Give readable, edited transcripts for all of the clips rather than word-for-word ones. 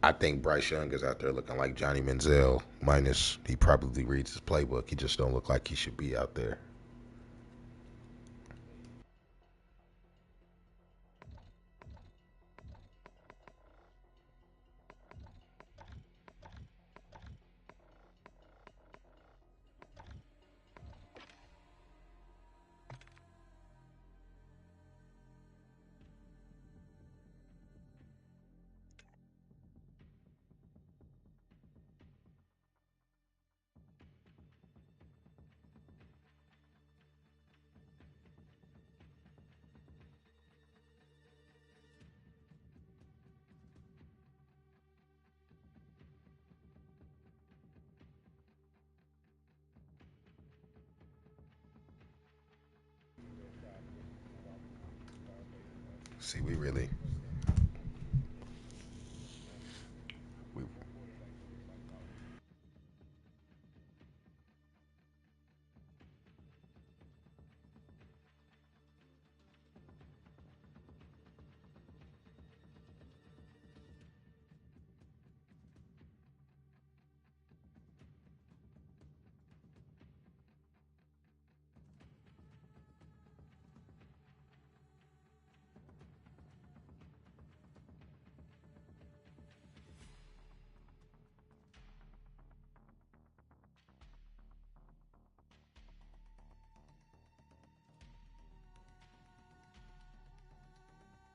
I think Bryce Young is out there looking like Johnny Manziel, minus he probably reads his playbook. He just don't look like he should be out there. See, we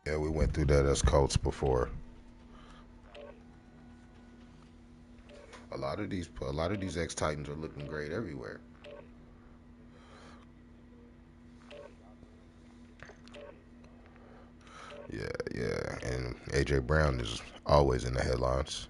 yeah, we went through that as Colts before. A lot of these ex Titans are looking great everywhere. Yeah, yeah, and AJ Brown is always in the headlines.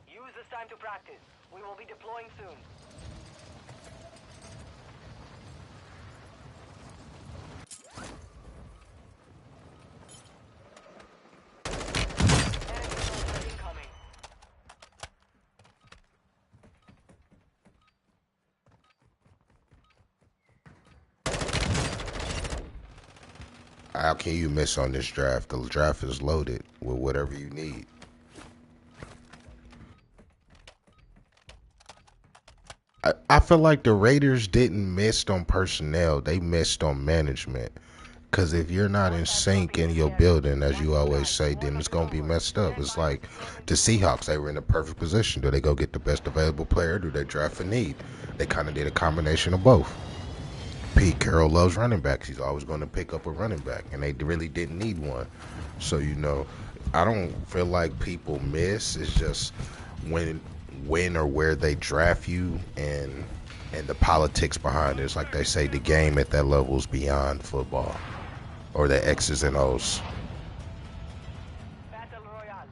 Use this time to practice. We will be deploying soon. Enemy soldier incoming. How can you miss on this draft? The draft is loaded with whatever you need. I feel like the Raiders didn't miss on personnel; they missed on management. Because if you're not in Contact sync dropping in into the your area. building, as Watch you the always skies. say, More then it's hunters gonna be onward. messed up. Stand It's by for like deployment the soon. Seahawks; they were in the perfect position. Do they go get the best available player? Do they draft a need? They kind of did a combination of both. Pete Carroll loves running backs. He's always going to pick up a running back, and they really didn't need one. So I don't feel like people miss. It's just when when or where they draft you and the politics behind it. It's like they say the game at that level is beyond football or the X's and O's. Battle Royale.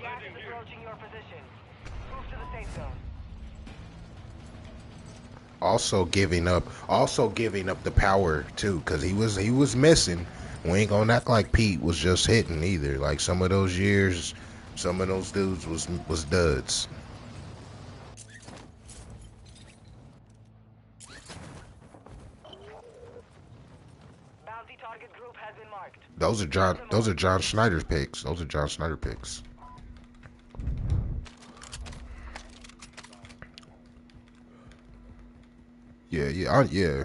Gas is approaching your position. Move to the safe zone. Also giving up the power too, because he was missing. We ain't gonna act like Pete was just hitting either. Like some of those years, some of those dudes was duds. Bounty target group has been marked. Mark them Those all. are John Schneider's picks. Those are John Schneider picks. Yeah, yeah, yeah.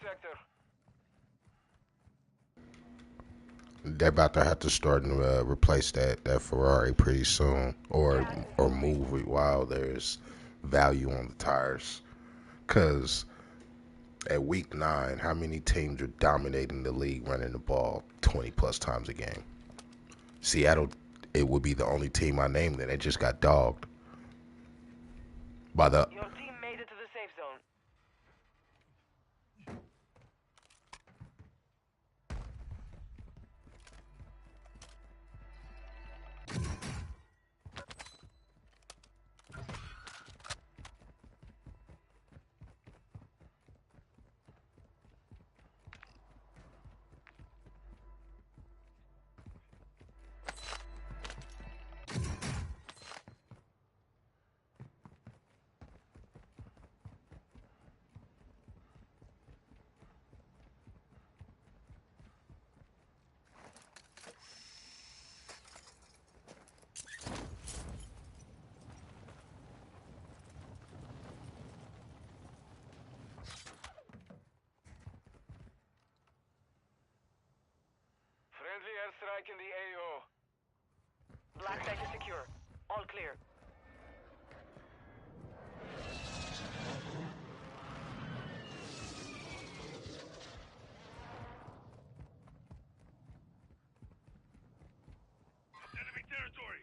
sector. They're about to have to start and replace that Ferrari pretty soon, or move it while there's value on the tires. Cause at week 9, how many teams are dominating the league running the ball 20 plus times a game? Seattle, it would be the only team I named that just got dogged by the. Your team made it to the safe zone. Friendly airstrike in the AO. Black site is secure. All clear. Enemy territory.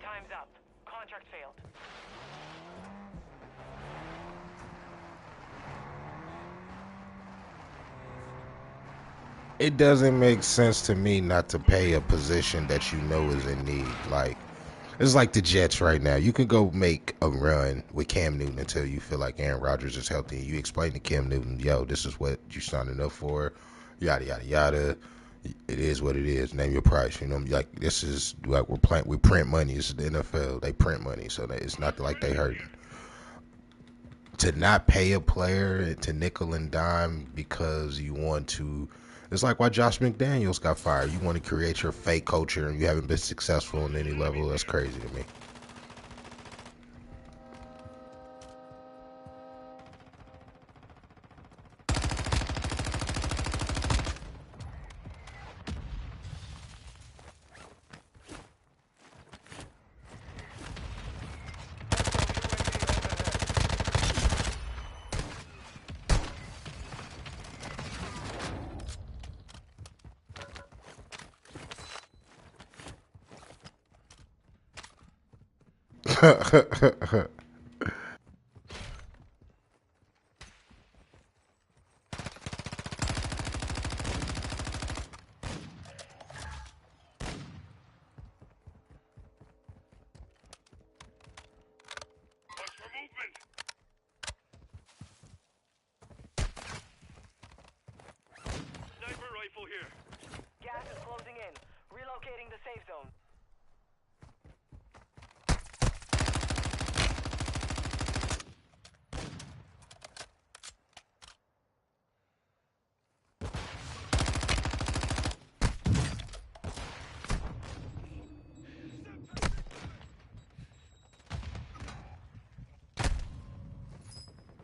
Time's up. Contract failed. It doesn't make sense to me not to pay a position that you know is in need. Like, it's like the Jets right now. You can go make a run with Cam Newton until you feel like Aaron Rodgers is healthy. You explain to Cam Newton, yo, this is what you signing up for, yada yada yada. It is what it is. Name your price. You know, like this is like we print money. It's the NFL. They print money, so it's not like they hurting. To not pay a player to nickel and dime because you want to. It's like why Josh McDaniels got fired. You want to create your fake culture and you haven't been successful on any level. That's crazy to me. Here. Gas is closing in. Relocating the safe zone.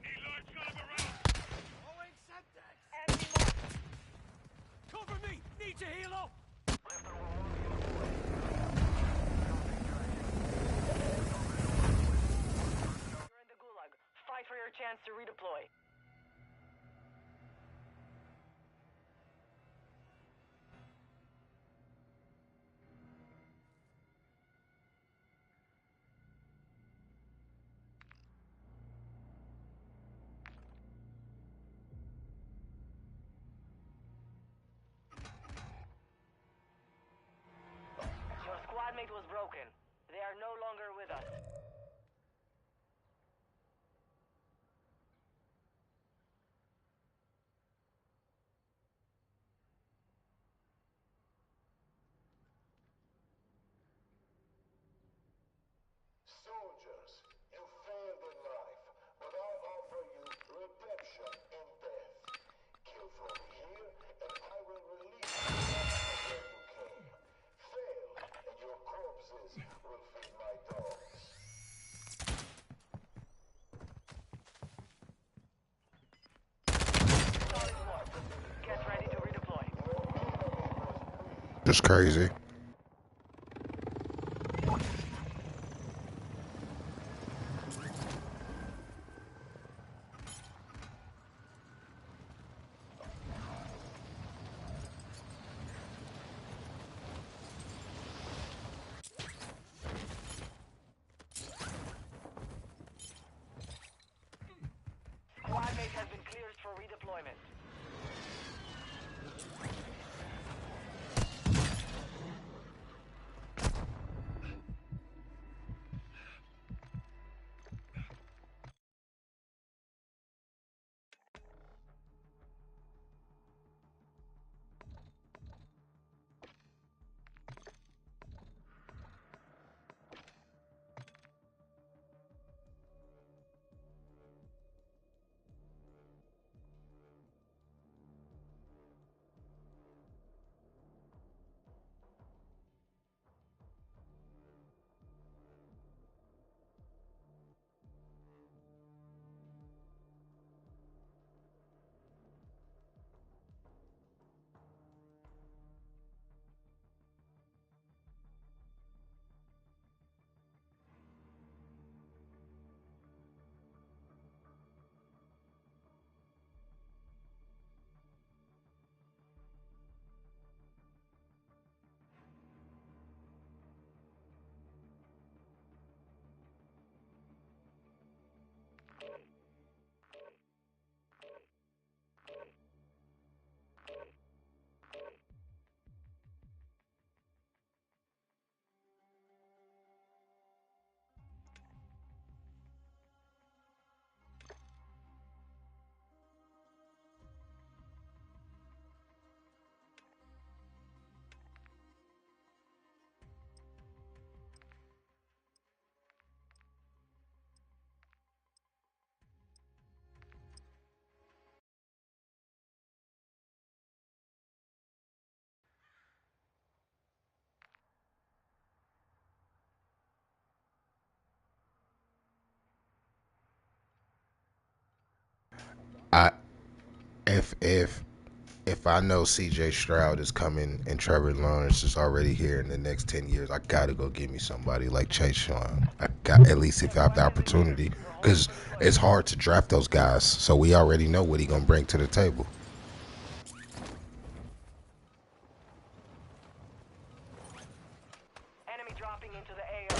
Need large caliber rounds. Throwing Semtex. Enemy marked. Cover me! Need to heal up! You're in the gulag. Fight for your chance to redeploy. Your squad mate was broken. They are no longer with us. Just crazy. Squad mate has been cleared for redeployment. I if I know CJ Stroud is coming and Trevor Lawrence is already here in the next 10 years, I gotta go get me somebody like Chase Young. I got, at least if I have the opportunity, because it's hard to draft those guys. So we already know what he gonna bring to the table. Enemy dropping into the AO.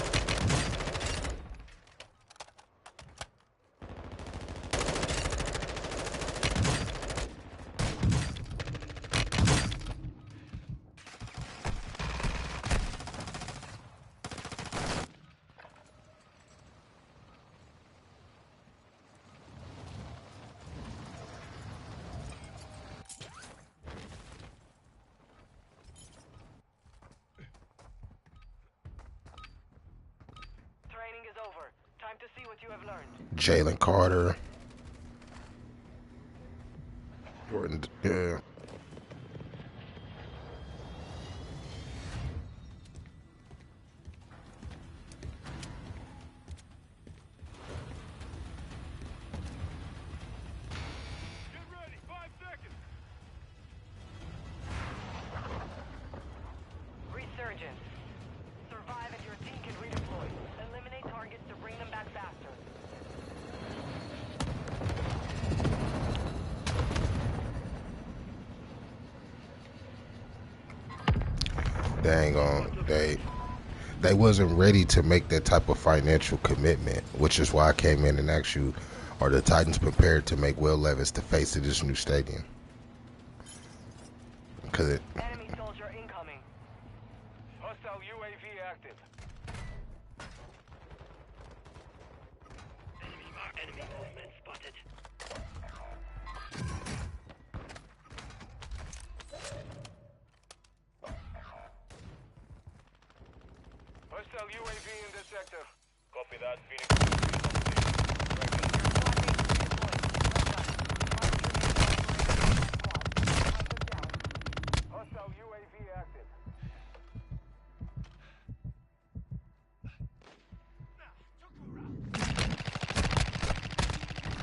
Training is over. Time to see what you have learned. Jalen Carter. Jordan, yeah. Get ready. 5 seconds. Resurgence. Survive and your team can redeploy. Eliminate targets to bring them back faster. Dang on, they wasn't ready to make that type of financial commitment, which is why I came in and asked you, are the Titans prepared to make Will Levis the face of this new stadium? Because it, Enemy soldier incoming. Hostile UAV active. Enemy movement spotted. Hostile UAV in this sector. Copy that, Phoenix. Hostile UAV active.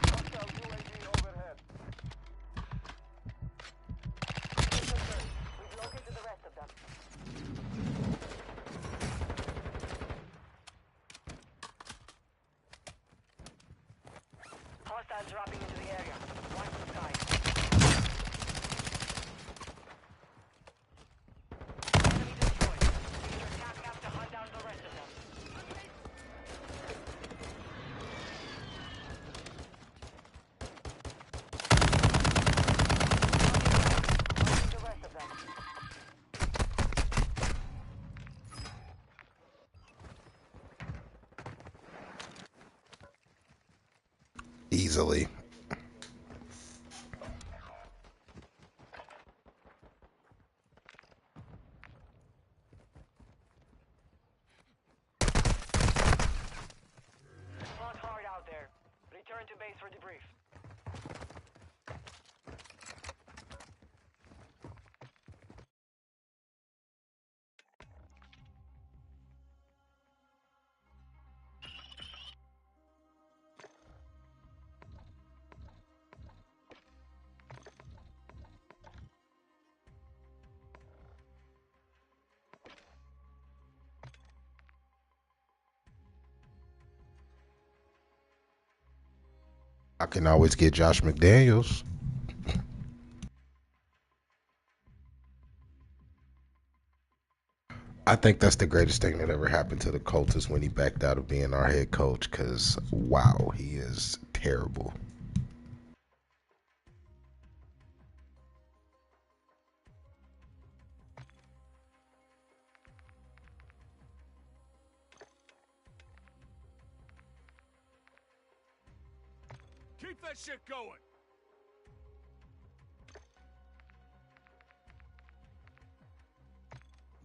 Hostile UAV overhead. We've located the rest of them. Hostiles dropping into the area. Watch the sky. Enemy destroyed. Use your attack map to hunt down the rest of them. Hunting the rest of them. Easily. Fought hard out there. Return to base for debrief. I can always get Josh McDaniels. I think that's the greatest thing that ever happened to the Colts is when he backed out of being our head coach. Because, wow, he is terrible. Keep that shit going.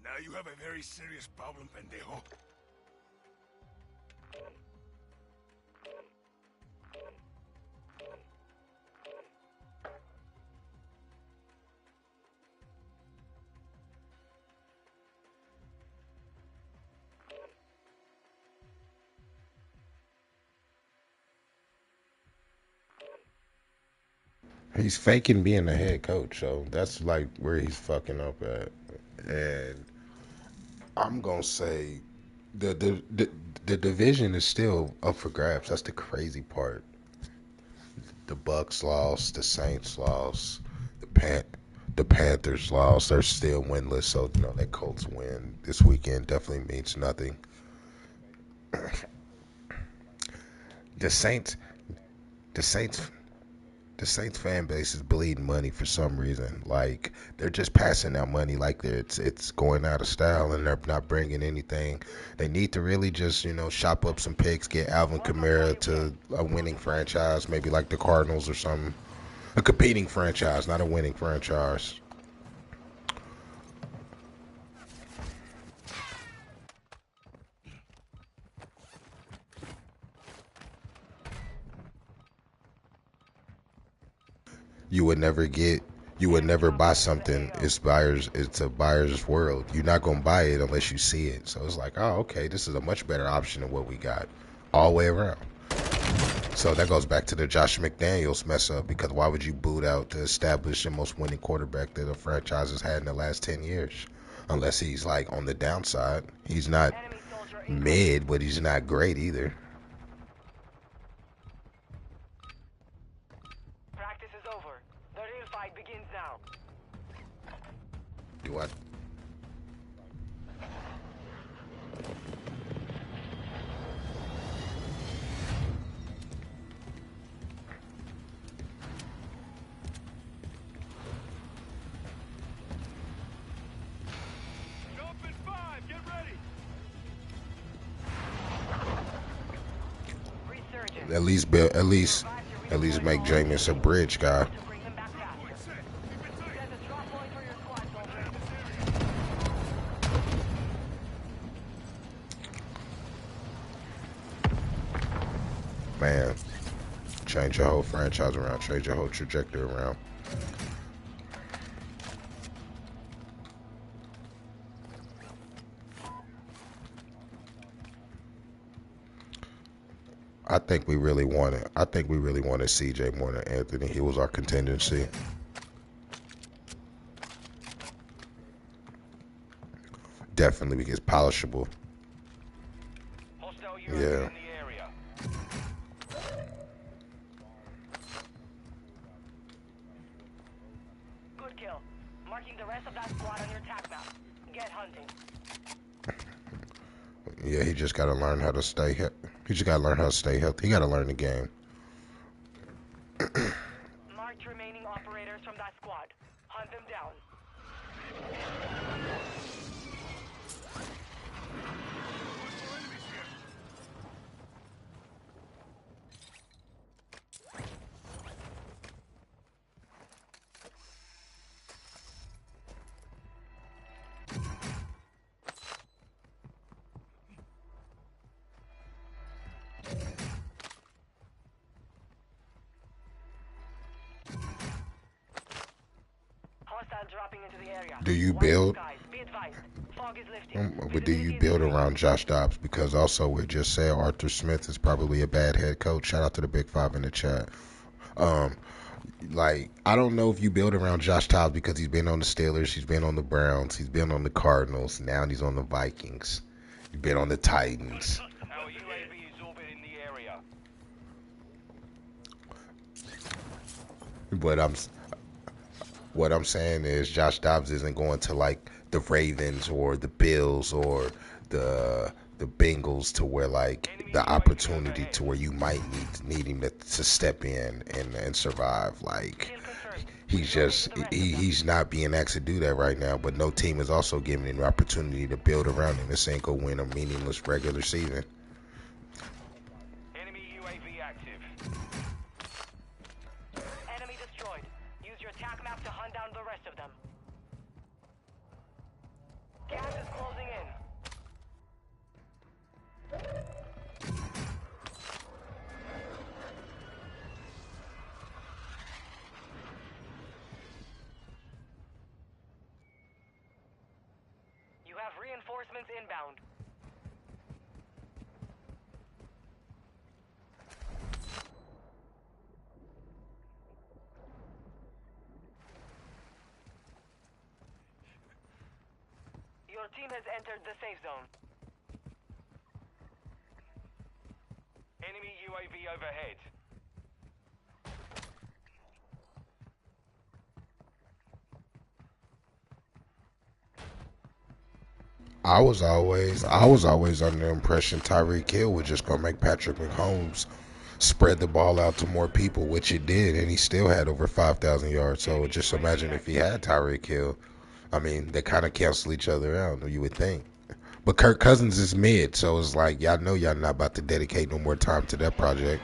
Now you have a very serious problem, pendejo. He's faking being the head coach, so that's like where he's fucking up at. And I'm gonna say the division is still up for grabs. That's the crazy part. The Bucks lost, the Saints lost, the Panthers lost. They're still winless, so you know that Colts win this weekend definitely means nothing. The Saints, the Saints the Saints fan base is bleeding money for some reason. Like they're just passing out money like it's going out of style, and they're not bringing anything. They need to really just shop up some picks, get Alvin Kamara to a winning franchise, maybe like the Cardinals or something. A competing franchise, not a winning franchise. You would never buy something. It's a buyer's world. You're not gonna buy it unless you see it. So it's like, oh, okay, this is a much better option than what we got all the way around. So that goes back to the Josh McDaniels mess up, because why would you boot out the established and most winning quarterback that a franchise has had in the last 10 years? Unless he's like on the downside. He's not mid, but he's not great either. Practice is over. The real fight begins now. Do I? Jump in 5, get ready. Resurgence. At least make Jameis a bridge guy. To bring them back faster. Point set. Keep it tight. Set a drop point for your squad, soldier. Man, change your whole franchise around, change your whole trajectory around. I think we really wanted CJ more than Anthony. He was our contingency. Definitely because polishable. Hostile Yeah. unit in the area. Good kill. Marking the rest of that squad on your attack map. Get hunting. Yeah, he just gotta learn how to stay. He just gotta learn how to stay healthy. He gotta learn the game. Marked remaining operators from that squad. Hunt them down. Hostile dropping into the area. Do you Watch the build? skies. Be advised. Fog is lifting. But do you Visibility is build increasing. around Josh Dobbs? Because also we just said Arthur Smith is probably a bad head coach. Shout out to the Big Five in the chat. Like, I don't know if you build around Josh Dobbs because he's been on the Steelers, he's been on the Browns, he's been on the Cardinals, now he's on the Vikings, he's been on the Titans. Our UAV is orbiting the area. But what I'm saying is Josh Dobbs isn't going to like the Ravens or the Bills or the Bengals to where like the opportunity to where you might need him to step in and survive. Like he's not being asked to do that right now, but no team is also giving him the opportunity to build around him. This ain't gonna win a meaningless regular season. Enemy UAV active. Enemy destroyed. Use your attack map to hunt down the rest of them. Gas is closing in. You have reinforcements inbound. Your team has entered the safe zone. Enemy UAV overhead. I was always under the impression Tyreek Hill was just gonna make Patrick Mahomes spread the ball out to more people, which it did, and he still had over 5,000 yards. So just imagine if he had Tyreek Hill. I mean, they kind of cancel each other out, you would think. But Kirk Cousins is mid, so it's like y'all know y'all not about to dedicate no more time to that project.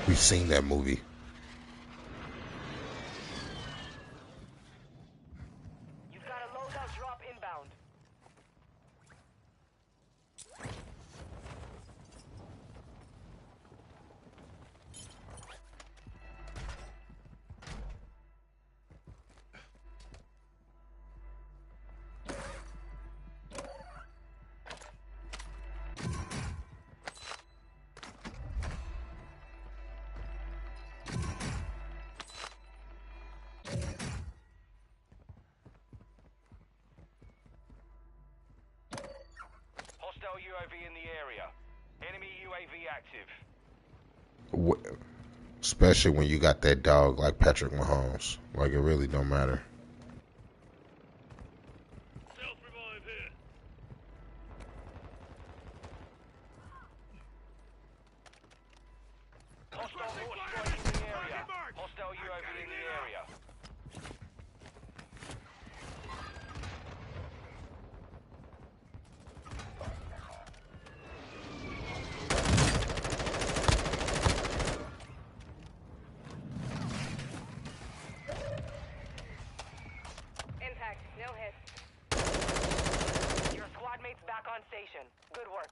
We've seen that movie. You've got a loadout drop inbound. Hostile UAV in the area. Enemy UAV active. Especially when you got that dog like Patrick Mahomes. Like, it really don't matter. Self-revive here. Hostile mortar strike in the area. Hostile UAV in the area. Impact, no hits. Your squad mates back on station. Good work.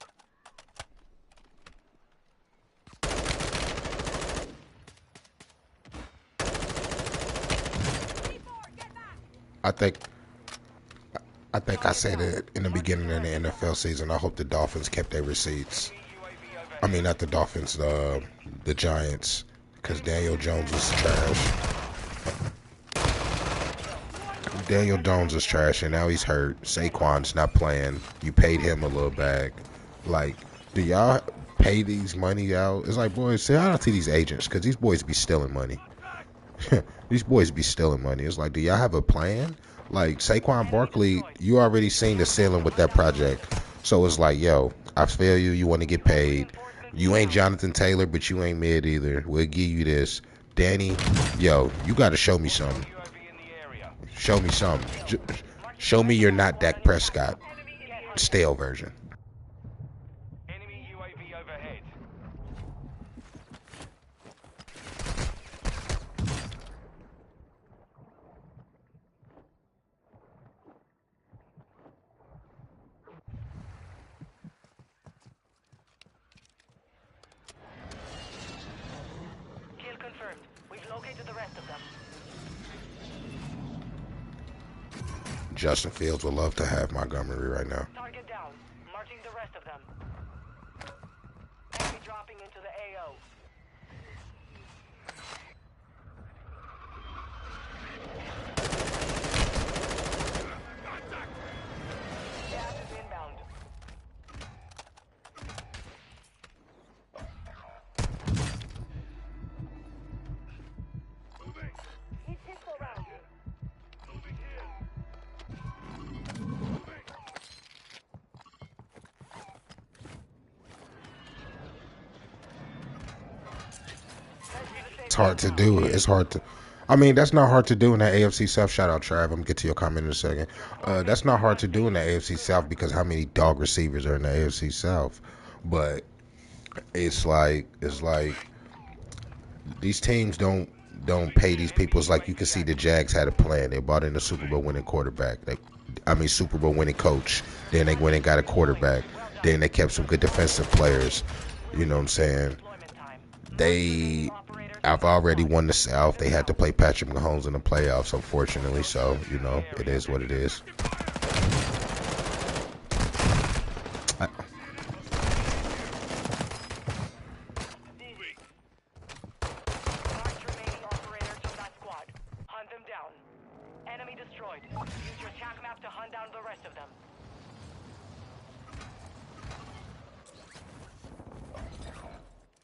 I said it in the beginning of the NFL season. I hope the Dolphins kept their receipts. UAV overhead. I mean, not the Dolphins, the Giants, because Daniel Jones was trash. Daniel Jones is trash, and now he's hurt. Saquon's not playing. You paid him a little bag. Like, do y'all pay these money out? It's like, boys, say out to these agents, because these boys be stealing money. These boys be stealing money. It's like, do y'all have a plan? Like Saquon Barkley, you already seen the ceiling with that project. So it's like, yo, I feel you. You want to get paid. You ain't Jonathan Taylor, but you ain't mid either. We'll give you this. Danny, yo, you got to show me something. UAV in the area. Show me something. Show me you're not Dak Prescott. Stale version. Enemy UAV overhead. Kill confirmed. We've located the rest of them. Justin Fields would love to have Montgomery right now. Target down. Marching the rest of them. Enemy dropping into the AO. Gas is inbound. Moving. Need pistol round. Moving here. It's hard to do. It's hard to. I mean, that's not hard to do in the AFC South. Shout out, Trav. I'm gonna get to your comment in a second. That's not hard to do in the AFC South because how many dog receivers are in the AFC South? But it's like these teams don't pay these people. It's like you can see the Jags had a plan. They bought in a Super Bowl winning quarterback. Super Bowl winning coach. Then they went and got a quarterback. Then they kept some good defensive players. You know what I'm saying? I've already won the South. They had to play Patrick Mahomes in the playoffs, unfortunately. So, you know, it is what it is. Moving. March remaining operators from that squad. Hunt them down. Enemy destroyed. Use your attack map to hunt down the rest of them.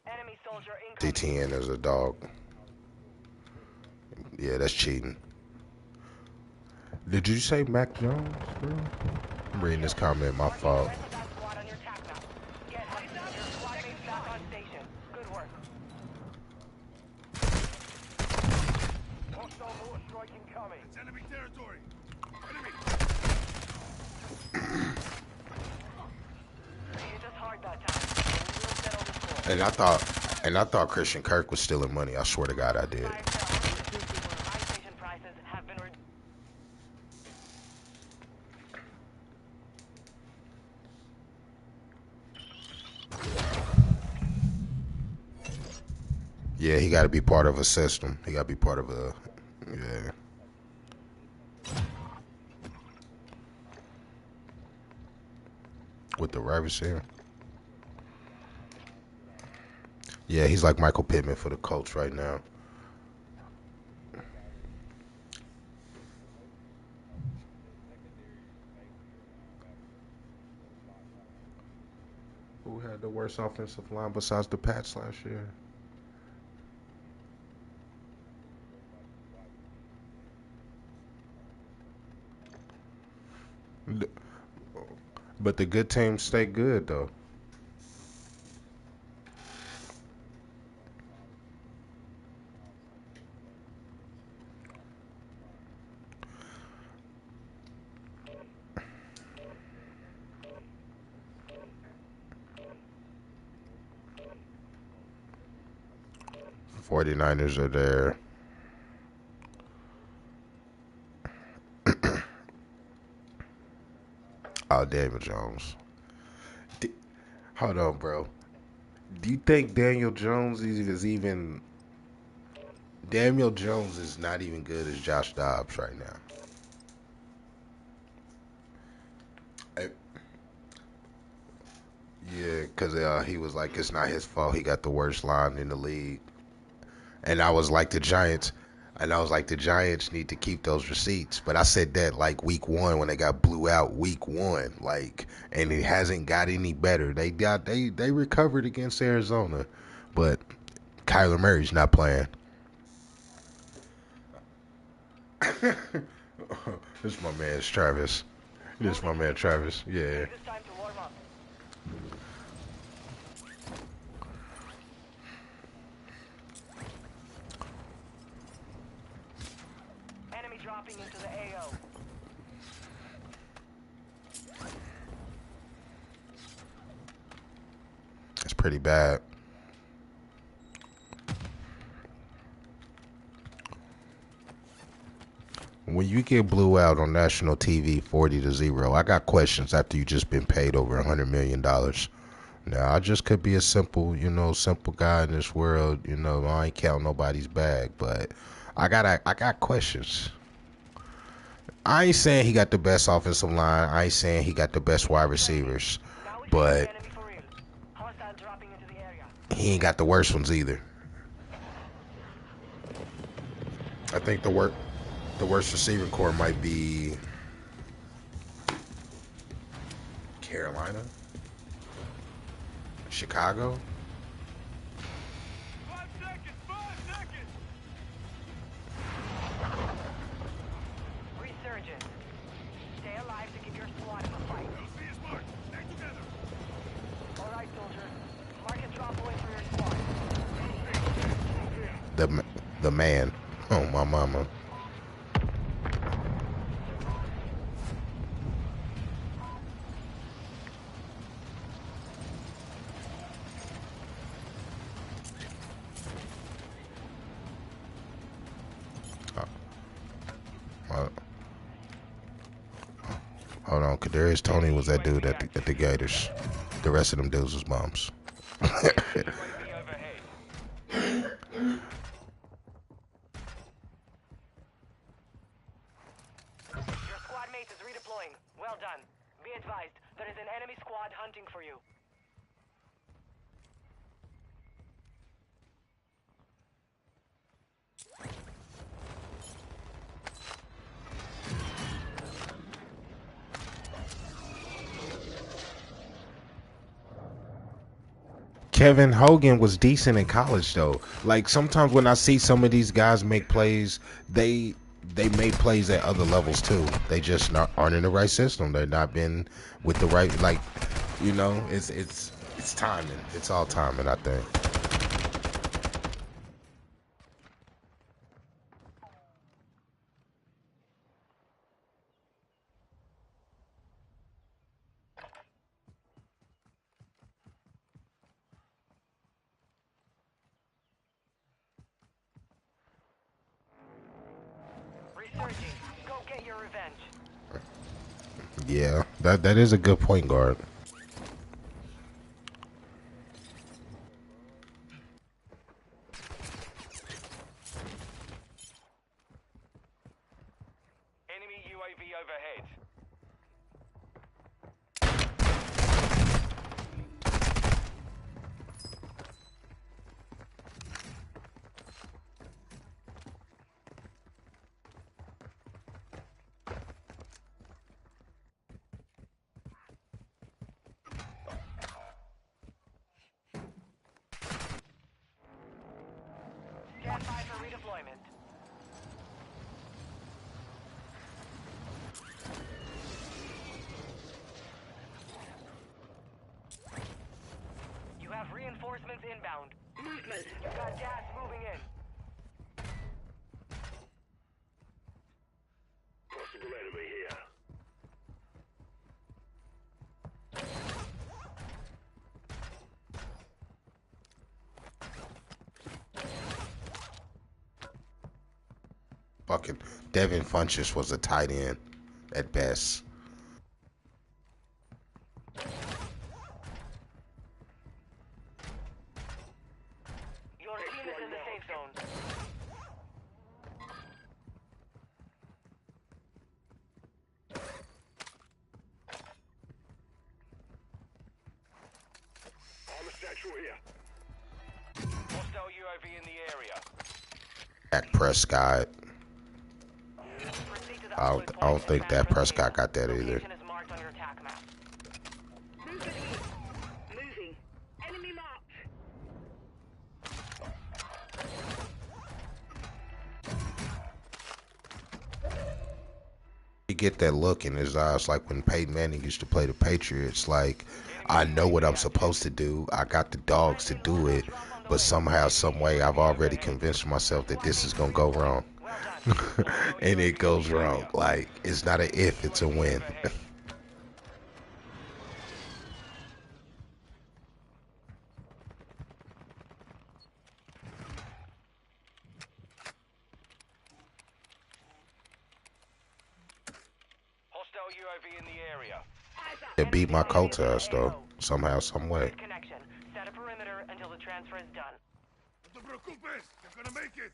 Enemy soldier incoming. DTN is a dog. Yeah, that's cheating. Did you say Mac Jones, bro? I'm reading this comment, my fault. Rest of that squad on your attack map. Get hunting. Your squad mates back on station. Good work. Hostile mortar strike incoming. It's enemy territory. Enemy. You just hard that time. We will settle the score. And I thought Christian Kirk was stealing money. I swear to God, I did. Fire sale. Buy station prices have been reduced. Yeah, he got to be part of a system. He got to be part of a, yeah. With the right receiver. Yeah, he's like Michael Pittman for the Colts right now. Who had the worst offensive line besides the Pats last year? But the good teams stay good, though. The 49ers are there. Oh, Daniel Jones. Hold on, bro. Do you think Daniel Jones is even... Daniel Jones is not even good as Josh Dobbs right now. Yeah, because he was like, it's not his fault. He got the worst line in the league. And I was like, the Giants need to keep those receipts. But I said that like week one when they got blew out week one. Like, and it hasn't got any better. They recovered against Arizona. But Kyler Murray's not playing. This is my man Travis. This is my man Travis. Yeah. Use this time to warm up. Enemy dropping into the AO. It's pretty bad. When you get blew out on national TV 40-0, I got questions after you just been paid over $100 million. Now, I just could be a simple, simple guy in this world. I ain't count nobody's bag, but I got questions. I ain't saying he got the best offensive line. I ain't saying he got the best wide receivers, Now we see but the enemy for real. Hostile dropping into the area. he ain't got the worst ones either. I think the worst receiving core might be Carolina, Chicago. 5 seconds! 5 seconds! Resurgence. Stay alive to keep your squad in the fight. LC is marked. Stay together. Alright, soldiers. Mark a drop point for your squad. The man. Oh, my mama. Hold on, Kadarius Toney was that dude at the Gators. The rest of them dudes was bums. UAV overhead. Your squad mate is redeploying. Well done. Be advised, there is an enemy squad hunting for you. Kevin Hogan was decent in college though. Like sometimes when I see some of these guys make plays, they make plays at other levels too. They just aren't in the right system. They're not been with the right it's timing. It's all timing, I think. Resurging. Go get your revenge. Yeah, that is a good point guard. Enemy UAV overhead. Stand by for redeployment. You have reinforcements inbound. Movement. You got gas moving in. Possible enemy here. Fucking Devin Funchess was a tight end at best. Your team is in the safe zone. Armor satchel here. Hostile UAV in the area. Dak Prescott. Proceed to the I upload don't point think and that transfer Prescott the got that data. either. Location is marked on your attack map. Moving. Enemy marked. get that look in his eyes, like when Peyton Manning used to play the Patriots. Like, I know what I'm supposed to do. I got the dogs to do it, but somehow, some way, I've already convinced myself that this is gonna go wrong, and it goes wrong. Like, it's not a if, it's a when. Hostile UAV in the area. It beat my coat ass though, somehow, some way. Connection. Set a perimeter until the transfer is done. No te preocupes, you're gonna make it.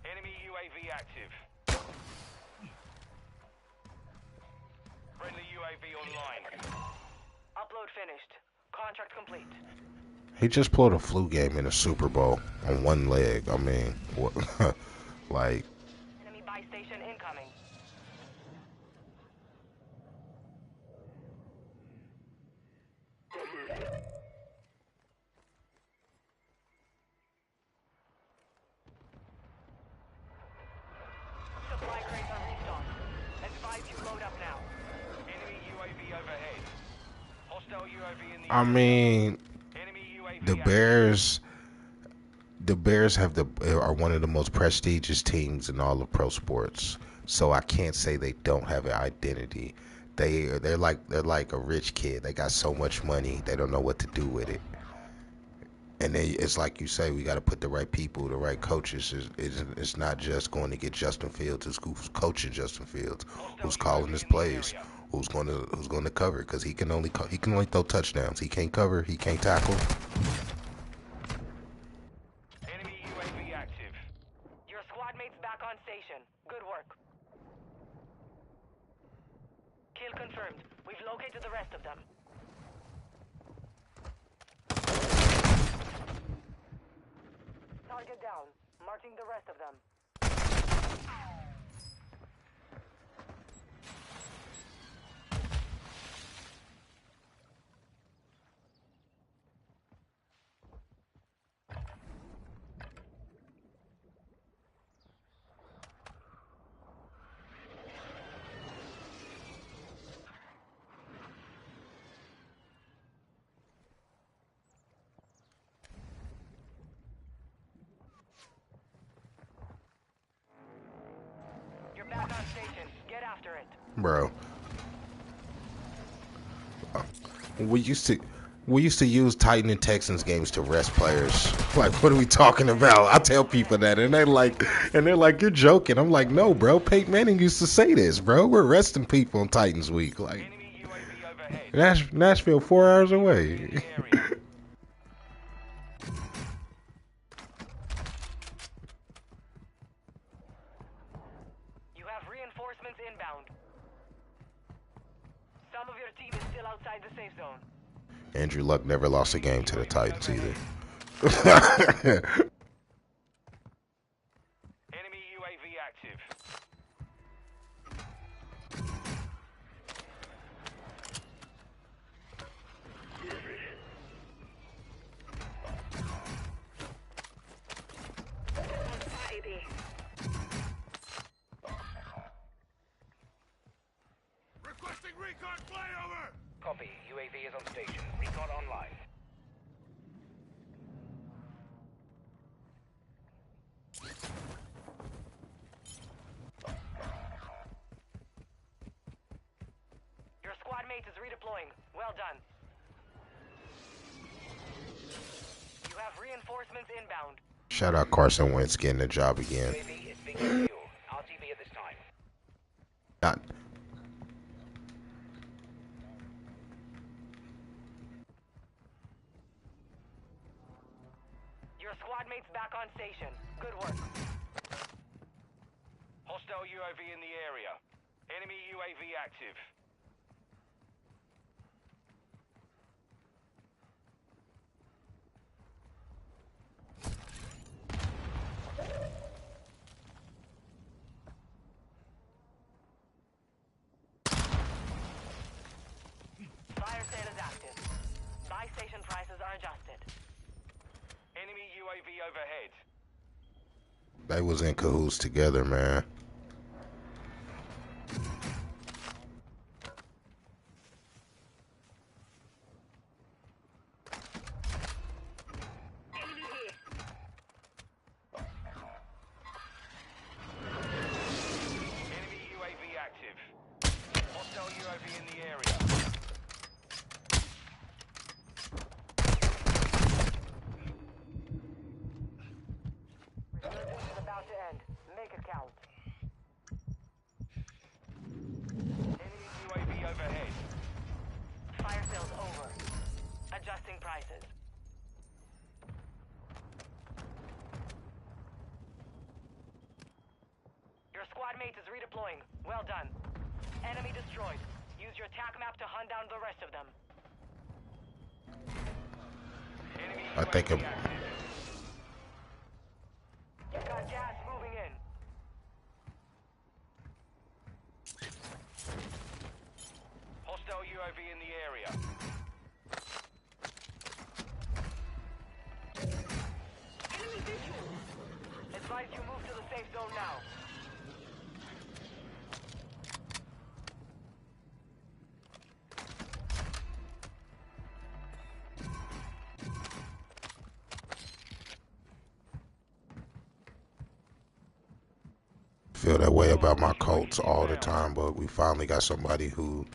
Enemy UAV active. Friendly UAV online. Upload finished. Contract complete. He just played a flu game in a Super Bowl on one leg. I mean, what? Like, Enemy buy station incoming. Supply crates are restocked. Advise you load up now. Enemy UAV overhead. Hostile UAV in the I mean, enemy UAV the active. Bears are one of the most prestigious teams in all of pro sports. So I can't say they don't have an identity. They're like a rich kid. They got so much money, they don't know what to do with it. And it's like you say, we got to put the right people, the right coaches. It's not just going to get Justin Fields. It's who's coaching Justin Fields, who's calling his plays, who's going to cover, because he can only throw touchdowns. He can't cover. He can't tackle. Enemy UAV active. Your squad mates back on station. Good work. Kill confirmed. We've located the rest of them. Target down. Marking the rest of them. You're back on station. Get after it. Bro, we used to use Titan and Texans games to rest players. Like, what are we talking about? I tell people that, and they're like, you're joking. I'm like, no, bro. Peyton Manning used to say this, bro. We're resting people on Titans week. Like, Enemy UAV overhead. Nashville, 4 hours away. In the area. You have reinforcements inbound. Some of your team is still outside the safe zone. Andrew Luck never lost a game to the Titans either. Enemy UAV active. Baby. Requesting recon flyover. Copy. UAV is on station. Recon online. Your squad mate is redeploying. Well done. You have reinforcements inbound. Shout out Carson Wentz getting the job again. UAV is being fuel. RTV at this time. Not. Your squad mate's back on station. Good work. Hostile UAV in the area. Enemy UAV active. overhead. They was in cahoots together, man. Enemy UAV active. Hostile UAV in the area. Resurgence is about to end. Make it count. Enemy UAV overhead. Fire sales over. Adjusting prices. Your squad mate is redeploying. Well done. Enemy destroyed. Use your attack map to hunt down the rest of them. Enemy I think UAV I'm- active. You've got gas moving in. Hostile UAV in the area. Advise you move to the safe zone now. Feel that way about my Colts all the time, but we finally got somebody who,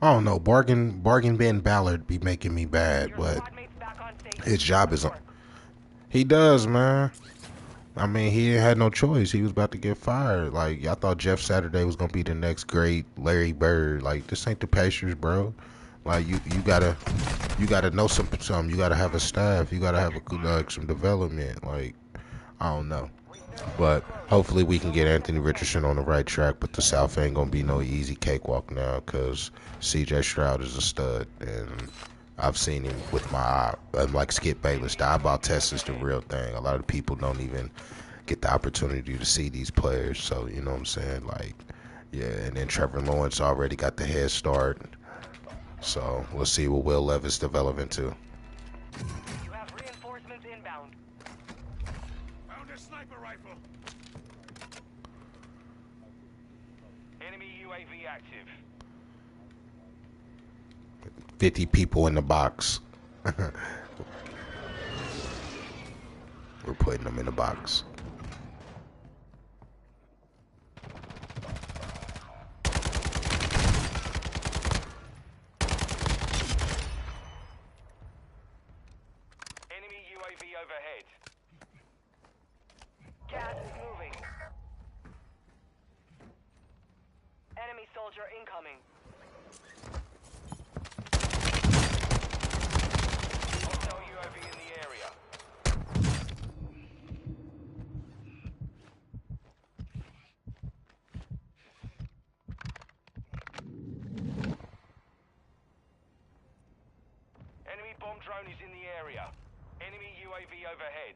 I don't know, Bargain Ben Ballard be making me bad, Your but squad mate's back on station. his job is Good on. work. He does, man. I mean, he had no choice. He was about to get fired. Like, I thought Jeff Saturday was gonna be the next great Larry Bird. Like, this ain't the Pacers, bro. Like, you gotta know some. You gotta have a staff. You gotta have a like some development. Like, I don't know. But hopefully we can get Anthony Richardson on the right track. But the South ain't gonna be no easy cakewalk now, because C.J. Stroud is a stud, and I've seen him with my eye. Like Skip Bayless, the eyeball test is the real thing. A lot of people don't even get the opportunity to see these players. So you know what I'm saying? Like, yeah. And then Trevor Lawrence already got the head start. So we'll see what Will Levis develop into. You have reinforcements inbound. Found a sniper rifle. Enemy UAV active. 50 people in the box. We're putting them in the box. Enemy UAV overhead. Gas is moving. Enemy soldier incoming. Hostile UAV in the area. Enemy bomb drone is in the area. Enemy UAV overhead.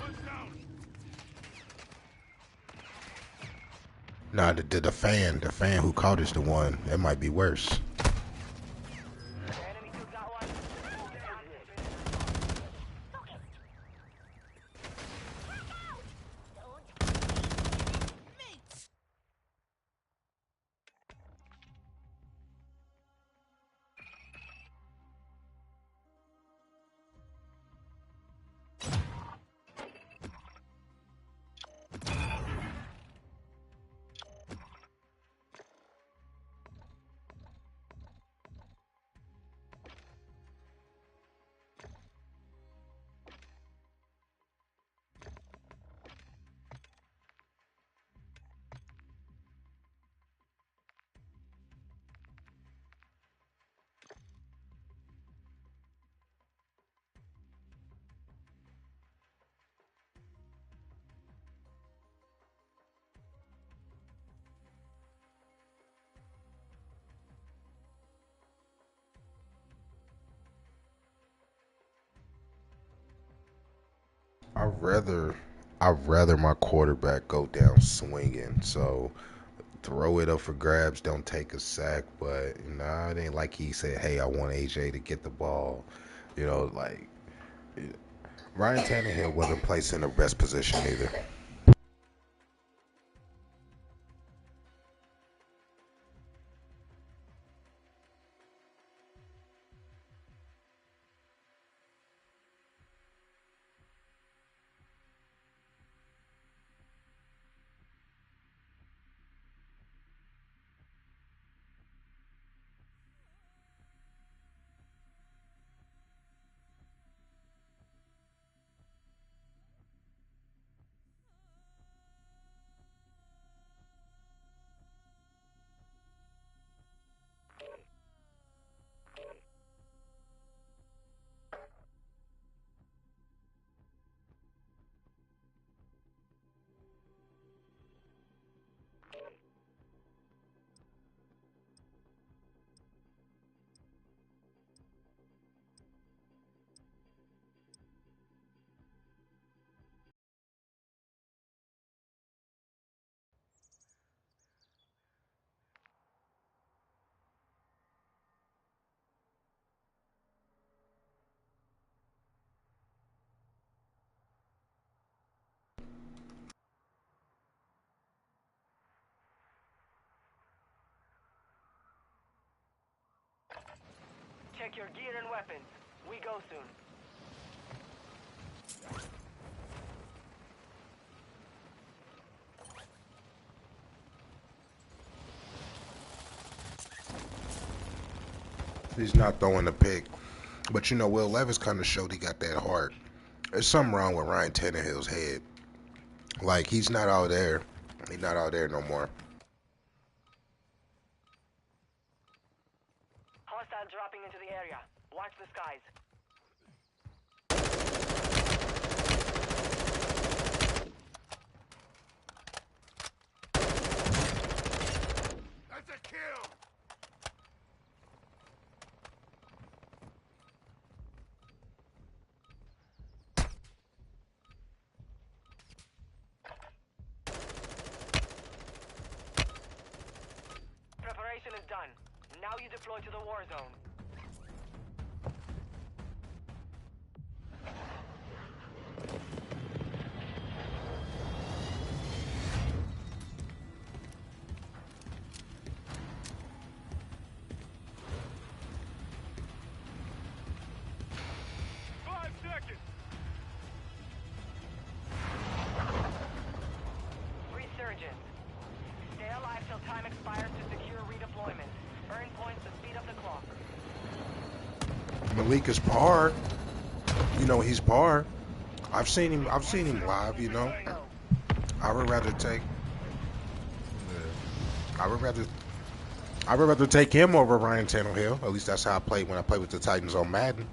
One's down. Nah, the fan who caught is the one. That might be worse. Enemy took that one. I'd rather my quarterback go down swinging. So throw it up for grabs, don't take a sack. But nah, it ain't like he said, "Hey, I want AJ to get the ball." You know, like Ryan Tannehill wasn't placed in the best position either. Check your gear and weapons. We go soon. He's not throwing the pick. But you know, Will Levis kind of showed he got that heart. There's something wrong with Ryan Tannehill's head. Like, he's not out there. He's not out there no more. Hostile dropping into the area. Watch the skies. That's a kill! Preparation is done. Now you deploy to the war zone. Resurgence. Stay alive till time expires to secure redeployment. Earn points to speed up the clock. Malik is par. You know, he's par. I've seen him live, you know. I would rather take I would rather take him over Ryan Tannehill. At least that's how I played when I played with the Titans on Madden.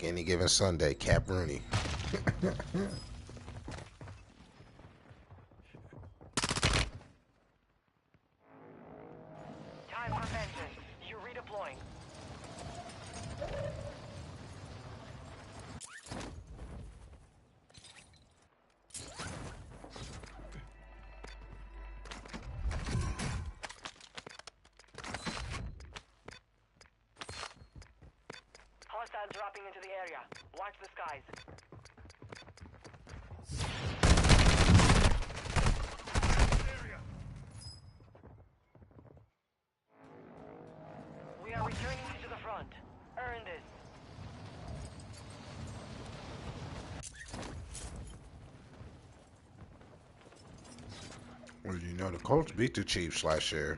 Any given Sunday, Cap Rooney. Time for vengeance. You're redeploying. Hostile dropping into the area. Watch the skies. Area. We are returning you to the front. Earn this. Well, you know, the Colts beat the Chiefs last year.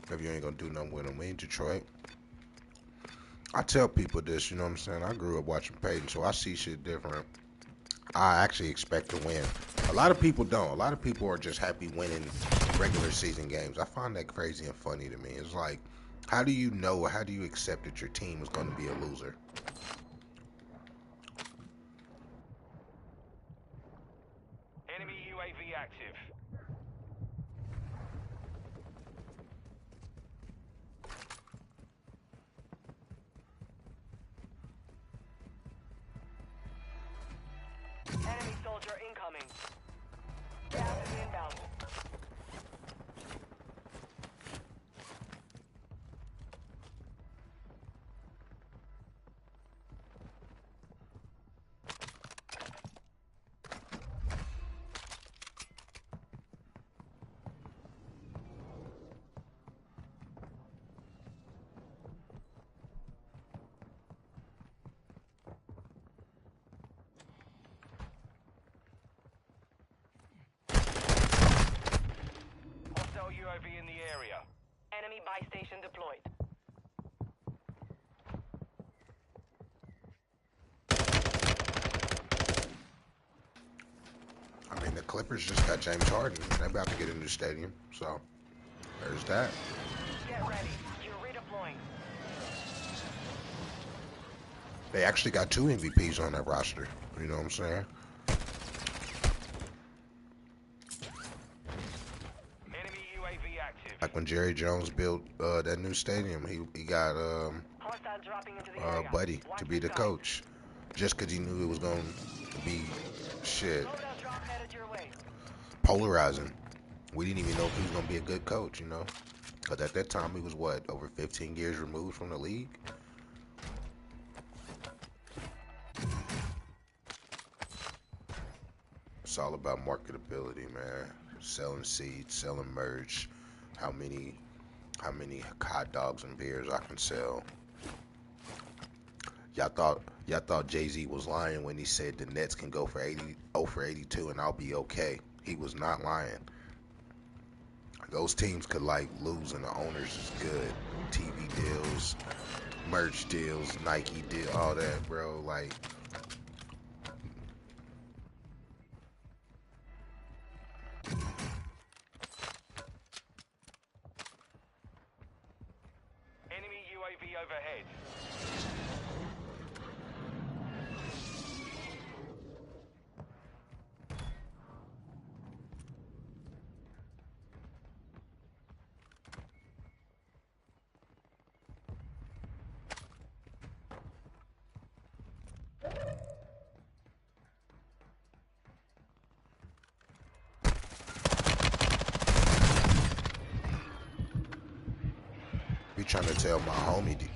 If you ain't gonna do nothing with them, we in Detroit. I tell people this, you know what I'm saying? I grew up watching Peyton, so I see shit different. I actually expect to win. A lot of people don't. A lot of people are just happy winning regular season games. I find that crazy and funny to me. It's like, how do you know, how do you accept that your team is going to be a loser? Enemy UAV active. Enemy soldier incoming. Gas is inbound. Hostile UAV in the area. Enemy buy station deployed. I mean, the Clippers just got James Harden. They're about to get a new stadium, so there's that. Get ready. You're redeploying. They actually got 2 MVPs on that roster. You know what I'm saying? Enemy UAV active. Like when Jerry Jones built that new stadium, he got Hostile dropping into the area. Buddy Watch to be the skies. coach, just because he knew it was going to be shit Loadout drop headed your way. polarizing. We didn't even know if he was going to be a good coach, you know, because at that time he was what, over 15 years removed from the league. It's all about marketability, man. Selling seeds, selling merch. How many hot dogs and beers I can sell. Y'all thought Jay-Z was lying when he said the Nets can go for 82 and I'll be okay. He was not lying. Those teams could like lose and the owners is good. TV deals, merch deals, Nike deal, all that, bro. Like, Enemy UAV overhead. be trying to tell my homie.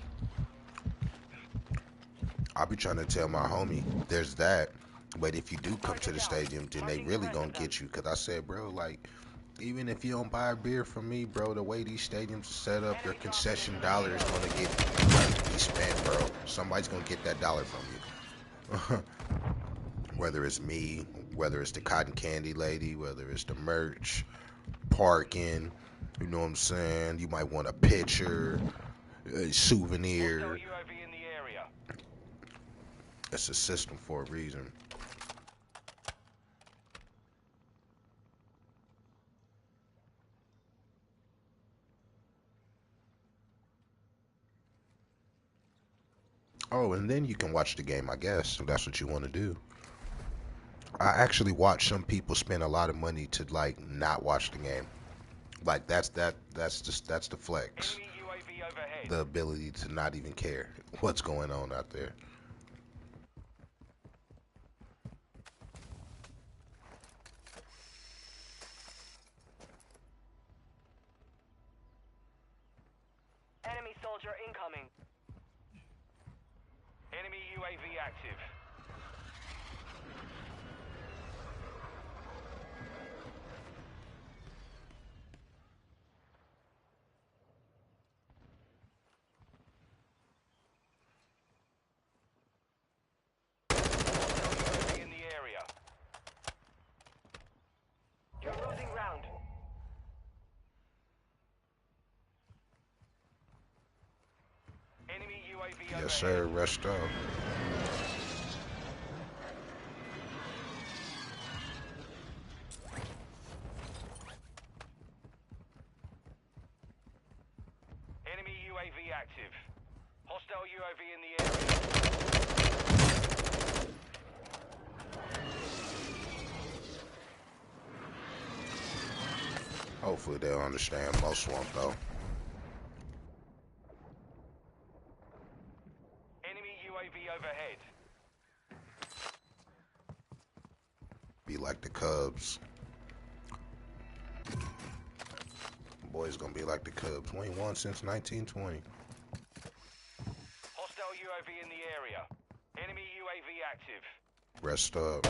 I'll be trying to tell my homie, there's that. But if you do come to the stadium, then they really gonna get you. Cause I said, bro, like, even if you don't buy a beer from me, bro, the way these stadiums are set up, your concession dollar is gonna get be spent, bro. Somebody's gonna get that dollar from you. Whether it's me, whether it's the cotton candy lady, whether it's the merch, parking, you know what I'm saying? You might want a picture, a Hostile souvenir. UAV in the area. It's a system for a reason. Oh, and then you can watch the game, I guess, if that's what you want to do. I actually watch some people spend a lot of money to like not watch the game. Like that's the flex. Enemy UAV overhead. The ability to not even care what's going on out there. Enemy soldier incoming. Enemy UAV active. UAV in the area. You're losing ground. Enemy UAV Yo, Yes, sir. Rest up. Enemy UAV active. Hostile UAV in the area. Hopefully they'll understand. Most won't though. Enemy UAV overhead. Be like the Cubs. Boys gonna be like the Cubs. We ain't won since 1920. Hostile UAV in the area. Enemy UAV active. Rest up.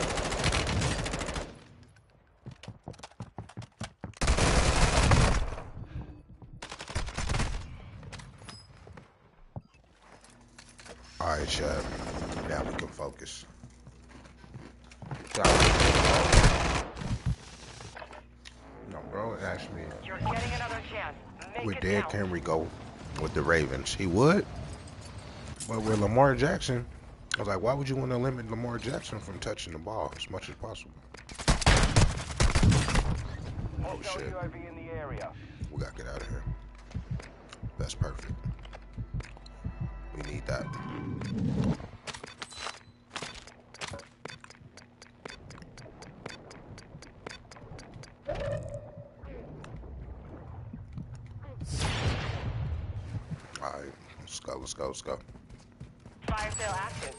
Alright, chat. Now we can focus. No, bro, asked me. You're getting another chance. Make With it Derrick count. Henry go with the Ravens, he would. But with Lamar Jackson, I was like, why would you want to limit Lamar Jackson from touching the ball as much as possible? Oh Hostile shit. UAV in the area. We gotta get out of here. That's perfect. We need that. Alright, let's go, let's go, let's go. Fire sale active.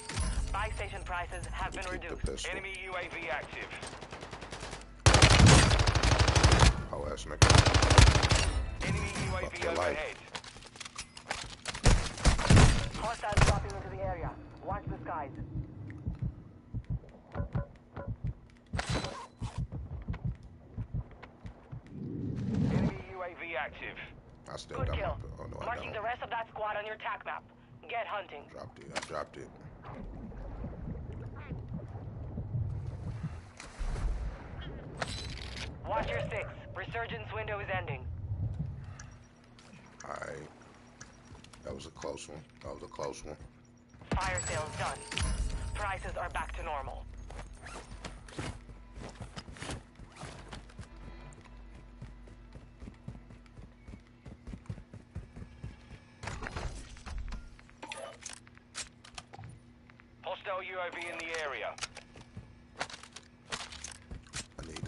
Buy station prices have been Keep the reduced. pistol. Enemy UAV active. Oh, ass nigga. Enemy Fuck UAV your life. overhead. Hostiles dropping into the area. Watch the skies. Enemy UAV active. I still Good got my. kill. Oh no, I Marking the don't. rest of that squad on your tac map. Get hunting. Dropped it. I dropped it. Watch your six. Resurgence window is ending. Alright. That was a close one. That was a close one. Fire sales done. Prices are back to normal. Hostile UAV in the area.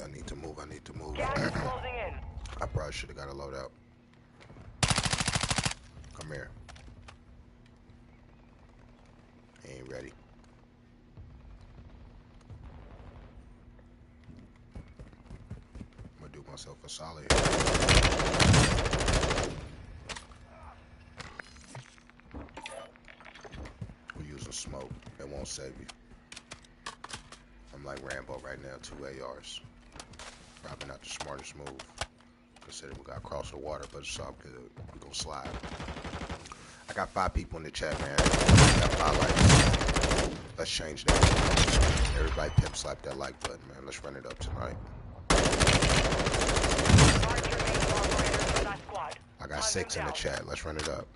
I need to move. I need to move. Gas is closing in. I probably should have got a loadout. Come here. He ain't ready. I'm gonna do myself a solid here. We're using smoke. It won't save you. I'm like Rambo right now, 2 ARs. Probably not the smartest move. Considering we got across the water, but it's all good. We're gonna slide. I got 5 people in the chat, man. I got 5 likes. Let's change that. Everybody pimp slap that like button, man. Let's run it up tonight. Mark your main operators for that squad. I got Hunt 6 in them the down. chat. Let's run it up.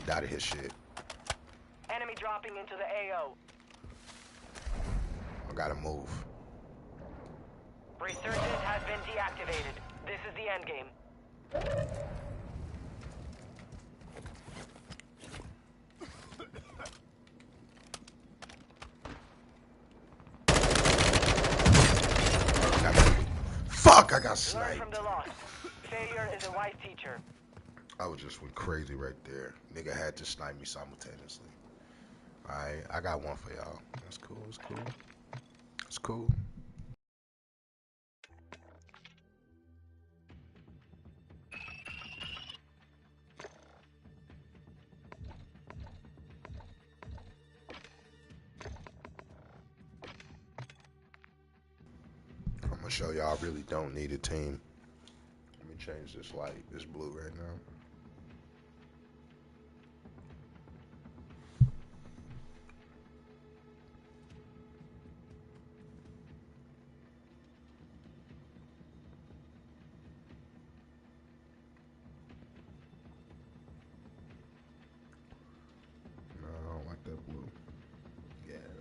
Out of his shit. Enemy dropping into the AO. I gotta move. Resurgence has been deactivated. This is the end game. Fuck, I got Learn sniped. from the loss. Failure is a wise teacher. I was just went crazy right there. Nigga had to snipe me simultaneously. Alright, I got one for y'all. That's cool, it's cool. It's cool. I'm gonna show y'all I really don't need a team. Let me change this light. It's blue right now.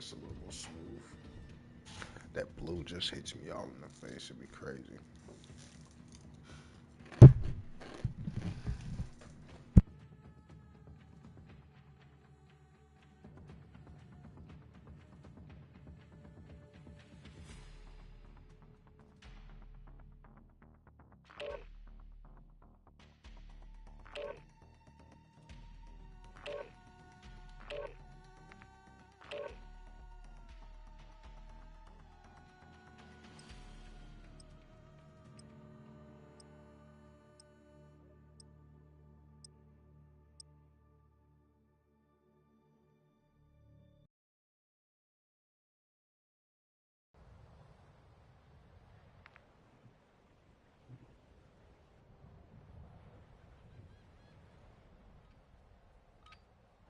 That's a little more smooth. That blue just hits me all in the face. It'd be crazy.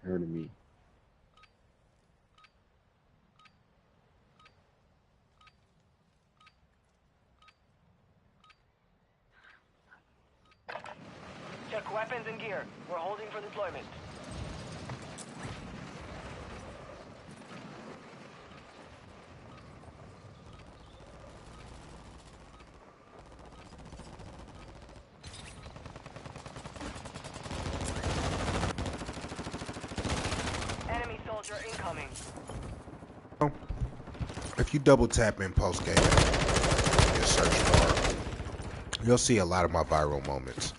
Hurting me. Check weapons and gear. We're holding for deployment. Enemy soldier incoming. If you double tap in post game your search bar, you'll see a lot of my viral moments.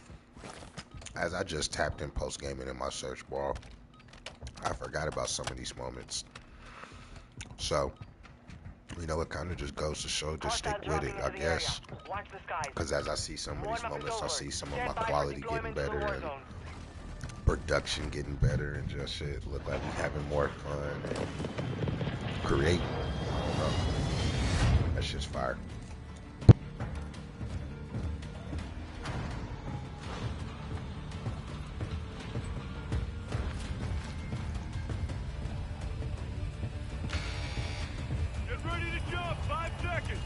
As I just tapped in post gaming in my search bar, I forgot about some of these moments. So, you know, it kind of just goes to show, just stick with it, I guess. Watch the skies. Because as I see some of these moments, I see some of my Stand by for quality getting deployment to the better war and zone. production getting better and just shit look like we having more fun and creating. I don't know. That's just fire. Get ready to jump. 5 seconds.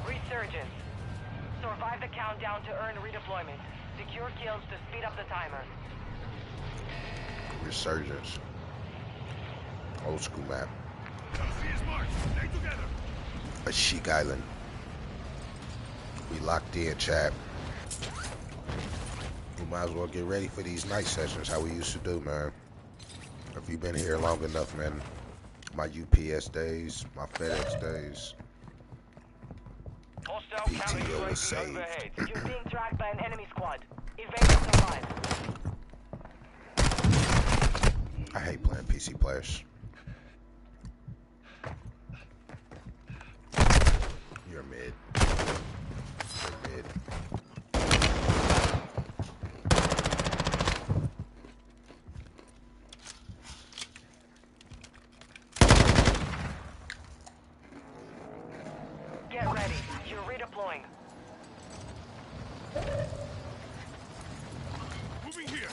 Resurgence. Survive the countdown to earn redeployment. Secure kills to speed up the timer. Resurgence. Old school map. Come see his march. Stay together. A Chic Island. We locked in, chat. We might as well get ready for these night sessions, how we used to do, man. If you've been here long enough, man. My UPS days, my FedEx days. Hostile PTO was saved. overhead. You're being tracked by an enemy squad. Evade and survive. I hate playing PC players. You're mid. You're mid. Get ready. You're redeploying. Moving here.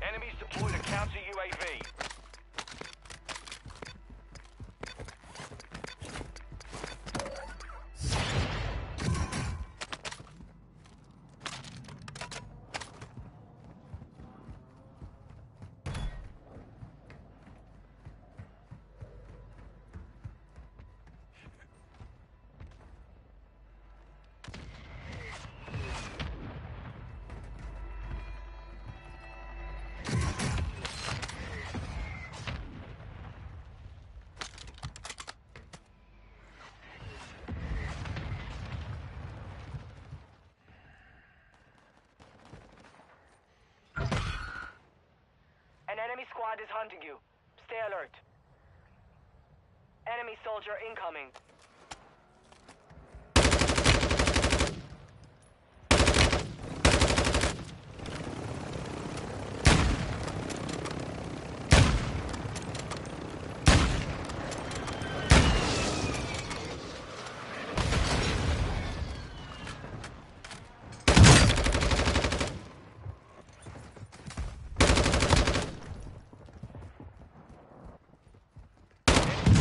Enemies deployed a counter UAV. An enemy squad is hunting you. Stay alert. Enemy soldier incoming.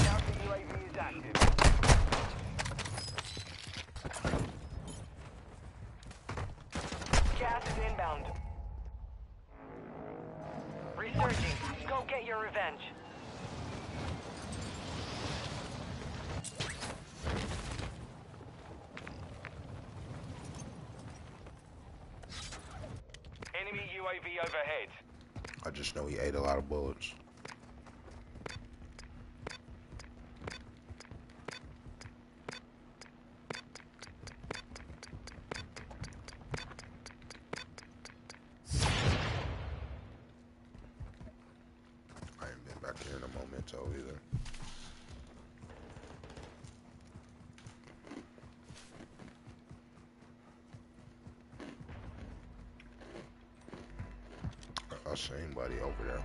Counter UAV is active. inbound. Resurging. Go get your revenge. Enemy UAV overhead. I just know he ate a lot of bullets. I ain't been back here in a momento either. I see anybody over there.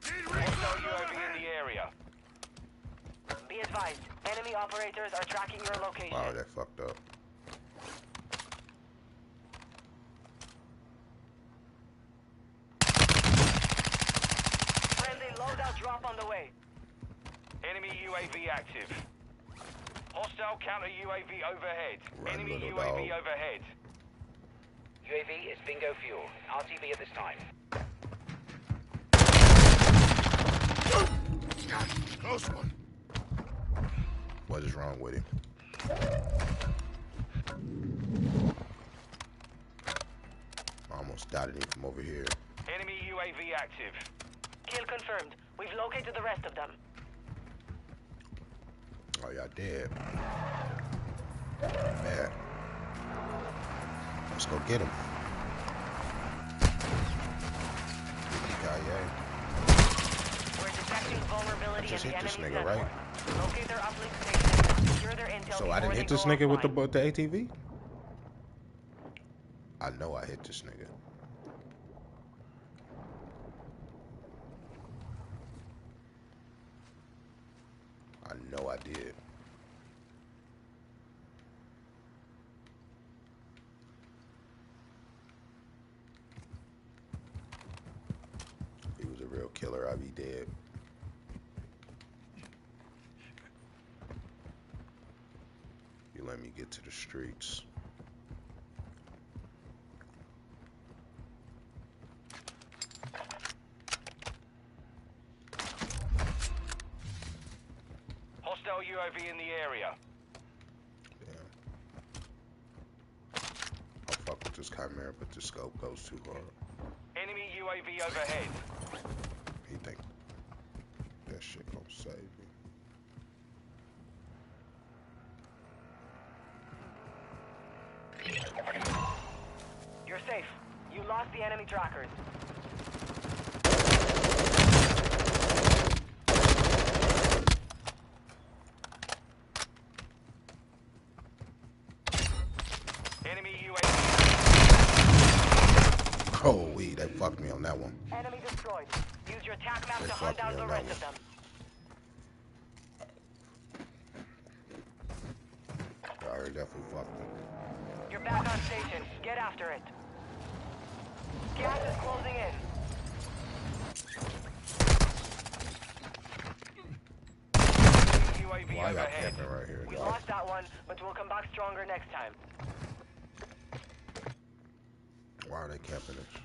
Hostile UAV in the area. Be advised, enemy operators are tracking your location. Wow, that fucked up. Friendly loadout drop on the way. Enemy UAV active. Hostile counter UAV overhead. Run, Enemy little UAV dog. overhead. UAV is bingo fuel. RTB at this time. Close one. What is wrong with him? I almost dotted him from over here. Enemy UAV active. Kill confirmed. We've located the rest of them. Oh, y'all dead. Man. Let's go get him. We're detecting vulnerability Just in the hit this enemy's nigga, network. right? Locate their uplink station. Secure their intel So I before didn't they hit this go nigga with offline. the ATV? I know I hit this nigga. I know I did. If he was a real killer, I'd be dead. You let me get to the streets. Hostile UAV in the area. Damn. I'll fuck with this Chimera, but the scope goes too hard. Enemy UAV overhead. He think that shit gonna save me. You're safe. You lost the enemy trackers. Enemy UAV. Oh, they fucked me on that one. Enemy destroyed. Use your attack map They to hunt fucked down me the on that rest of them. I heard definitely fucked me. You're back on station. Get after it. Gas is closing in. UAV Why y'all overhead. camping right here, We dog? lost that one, but we'll come back stronger next time. Why are they camping this?